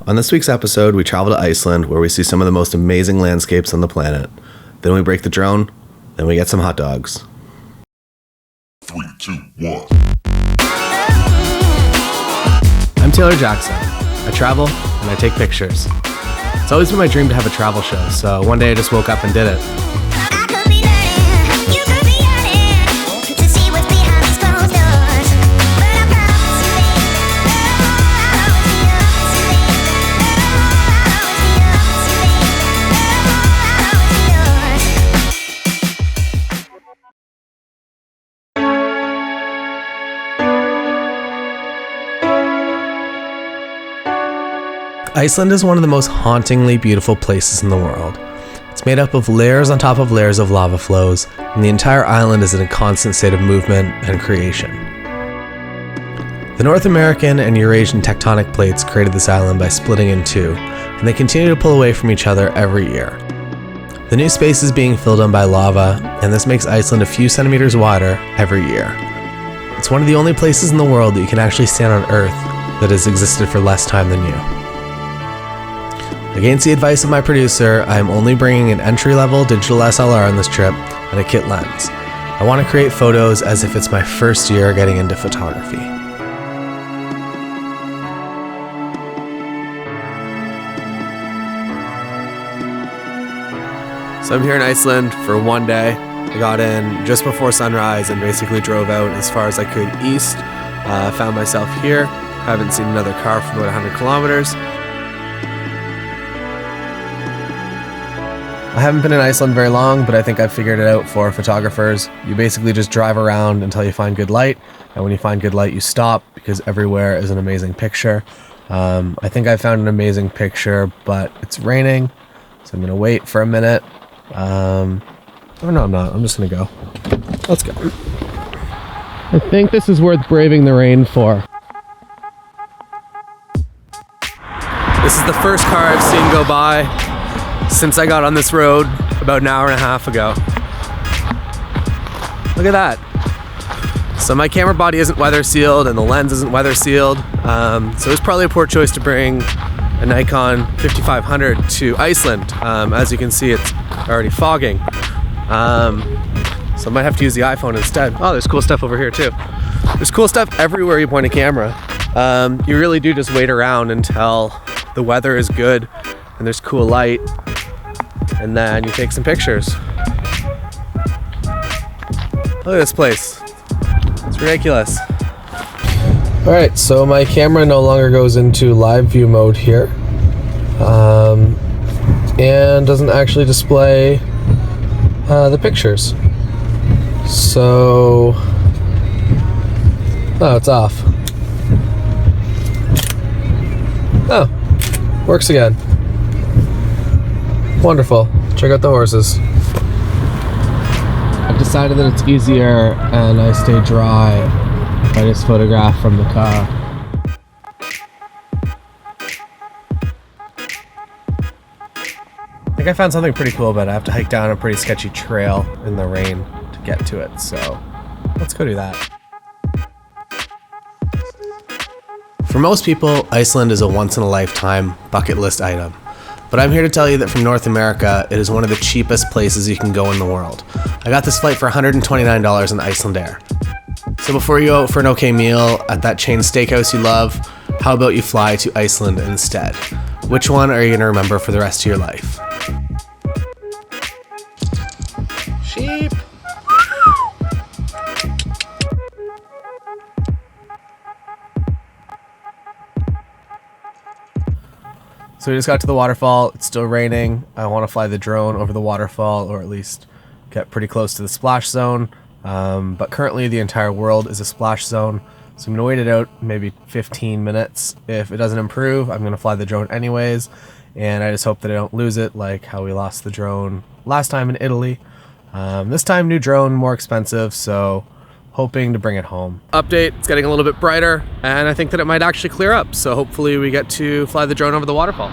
On this week's episode, we travel to Iceland, where we see some of the most amazing landscapes on the planet. Then we break the drone, then we get some hot dogs. 3, 2, 1. I'm Taylor Jackson. I travel and I take pictures. It's always been my dream to have a travel show, so one day I just woke up and did it. Iceland is one of the most hauntingly beautiful places in the world. It's made up of layers on top of layers of lava flows, and the entire island is in a constant state of movement and creation. The North American and Eurasian tectonic plates created this island by splitting in two, and they continue to pull away from each other every year. The new space is being filled in by lava, and this makes Iceland a few centimeters wider every year. It's one of the only places in the world that you can actually stand on Earth that has existed for less time than you. Against the advice of my producer, I am only bringing an entry-level digital SLR on this trip and a kit lens. I want to create photos as if it's my first year getting into photography. So I'm here in Iceland for one day. I got in just before sunrise and basically drove out as far as I could east. Found myself here. Haven't seen another car for about 100 kilometers. I haven't been in Iceland very long, but I think I've figured it out for photographers. You basically just drive around until you find good light, and when you find good light, you stop, because everywhere is an amazing picture. I think I found an amazing picture, but it's raining, so I'm going to wait for a minute. Oh no, I'm not. I'm just going to go. Let's go. I think this is worth braving the rain for. This is the first car I've seen go by since I got on this road about an hour and a half ago. Look at that. So my camera body isn't weather sealed and the lens isn't weather sealed. So it was probably a poor choice to bring a Nikon 5500 to Iceland. As you can see, it's already fogging. So I might have to use the iPhone instead. Oh, there's cool stuff over here too. There's cool stuff everywhere you point a camera. You really do just wait around until the weather is good and there's cool light, and then you take some pictures. Look at this place. It's ridiculous. Alright, so my camera no longer goes into live view mode here, and doesn't actually display the pictures. So, oh, it's off. Oh, works again. Wonderful. Check out the horses. I've decided that it's easier and I stay dry if I just photograph from the car. I think I found something pretty cool, but I have to hike down a pretty sketchy trail in the rain to get to it, so let's go do that. For most people, Iceland is a once-in-a-lifetime bucket list item. But I'm here to tell you that from North America, it is one of the cheapest places you can go in the world. I got this flight for $129 in Iceland Air. So before you go out for an okay meal at that chain steakhouse you love, how about you fly to Iceland instead? Which one are you going to remember for the rest of your life? Sheep! So we just got to the waterfall. It's still raining. I want to fly the drone over the waterfall, or at least get pretty close to the splash zone. But currently the entire world is a splash zone. So I'm going to wait it out maybe 15 minutes. If it doesn't improve, I'm going to fly the drone anyways. And I just hope that I don't lose it like how we lost the drone last time in Italy. This time, new drone, more expensive, so hoping to bring it home. Update, it's getting a little bit brighter, and I think that it might actually clear up, so hopefully we get to fly the drone over the waterfall.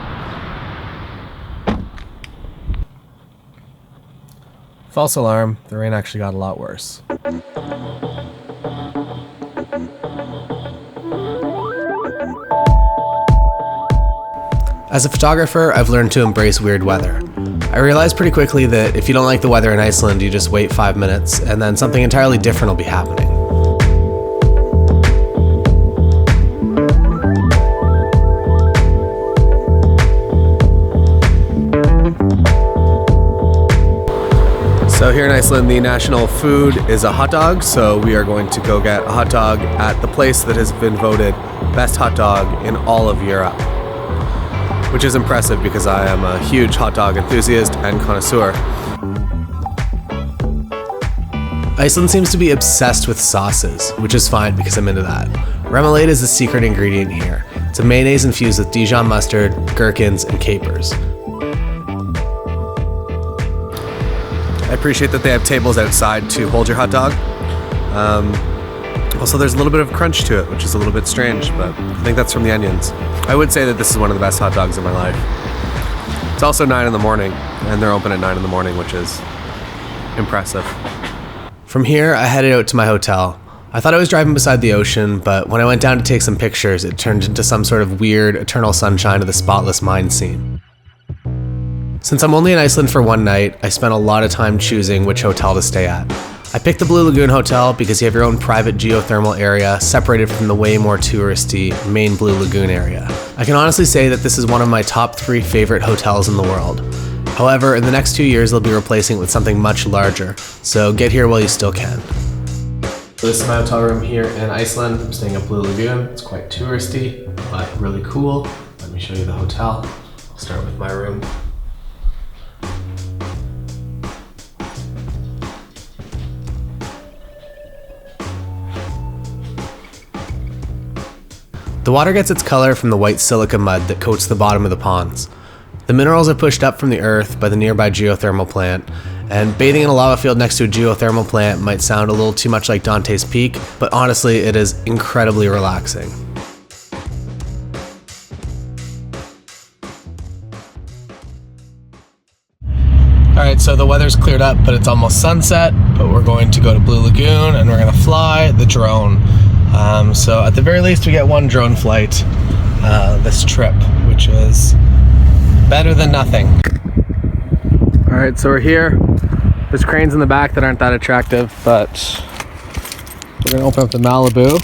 False alarm, the rain actually got a lot worse. As a photographer, I've learned to embrace weird weather. I realized pretty quickly that if you don't like the weather in Iceland, you just wait 5 minutes and then something entirely different will be happening. So here in Iceland, the national food is a hot dog, so we are going to go get a hot dog at the place that has been voted best hot dog in all of Europe. Which is impressive because I am a huge hot dog enthusiast and connoisseur. Iceland seems to be obsessed with sauces, which is fine because I'm into that. Remoulade is the secret ingredient here. It's a mayonnaise infused with Dijon mustard, gherkins, and capers. I appreciate that they have tables outside to hold your hot dog. Also, there's a little bit of crunch to it, which is a little bit strange, but I think that's from the onions. I would say that this is one of the best hot dogs of my life. It's also 9 in the morning, and they're open at 9 in the morning, which is impressive. From here, I headed out to my hotel. I thought I was driving beside the ocean, but when I went down to take some pictures, it turned into some sort of weird, eternal sunshine of the spotless mine scene. Since I'm only in Iceland for one night, I spent a lot of time choosing which hotel to stay at. I picked the Blue Lagoon Hotel because you have your own private geothermal area separated from the way more touristy main Blue Lagoon area. I can honestly say that this is one of my top 3 favorite hotels in the world. However, in the next 2 years, they'll be replacing it with something much larger, so get here while you still can. This is my hotel room here in Iceland. I'm staying at Blue Lagoon. It's quite touristy, but really cool. Let me show you the hotel. I'll start with my room. The water gets its color from the white silica mud that coats the bottom of the ponds. The minerals are pushed up from the earth by the nearby geothermal plant, and bathing in a lava field next to a geothermal plant might sound a little too much like Dante's Peak, but honestly, it is incredibly relaxing. Alright, so the weather's cleared up, but it's almost sunset, but we're going to go to Blue Lagoon and we're going to fly the drone. So at the very least we get one drone flight this trip, which is better than nothing. Alright, so we're here. There's cranes in the back that aren't that attractive, but we're going to open up the Malibu.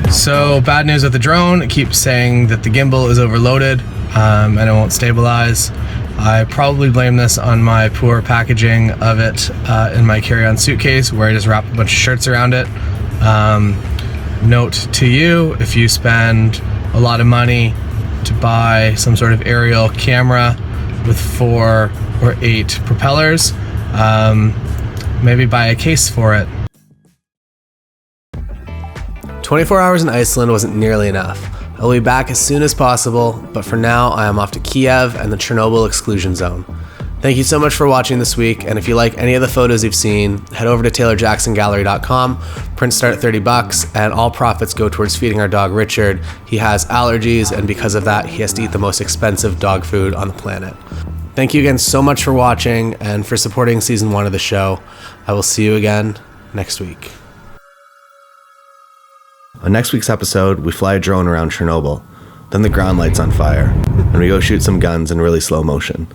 So bad news with the drone, it keeps saying that the gimbal is overloaded and it won't stabilize. I probably blame this on my poor packaging of it in my carry-on suitcase where I just wrapped a bunch of shirts around it. Note to you, if you spend a lot of money to buy some sort of aerial camera with 4 or 8 propellers, maybe buy a case for it. 24 hours in Iceland wasn't nearly enough. I'll be back as soon as possible, but for now I am off to Kiev and the Chernobyl exclusion zone. Thank you so much for watching this week, and if you like any of the photos you've seen, head over to taylorjacksongallery.com. Prints start at $30, and all profits go towards feeding our dog Richard. He has allergies, and because of that, he has to eat the most expensive dog food on the planet. Thank you again so much for watching and for supporting season 1 of the show. I will see you again next week. On next week's episode, we fly a drone around Chernobyl, then the ground lights on fire, and we go shoot some guns in really slow motion.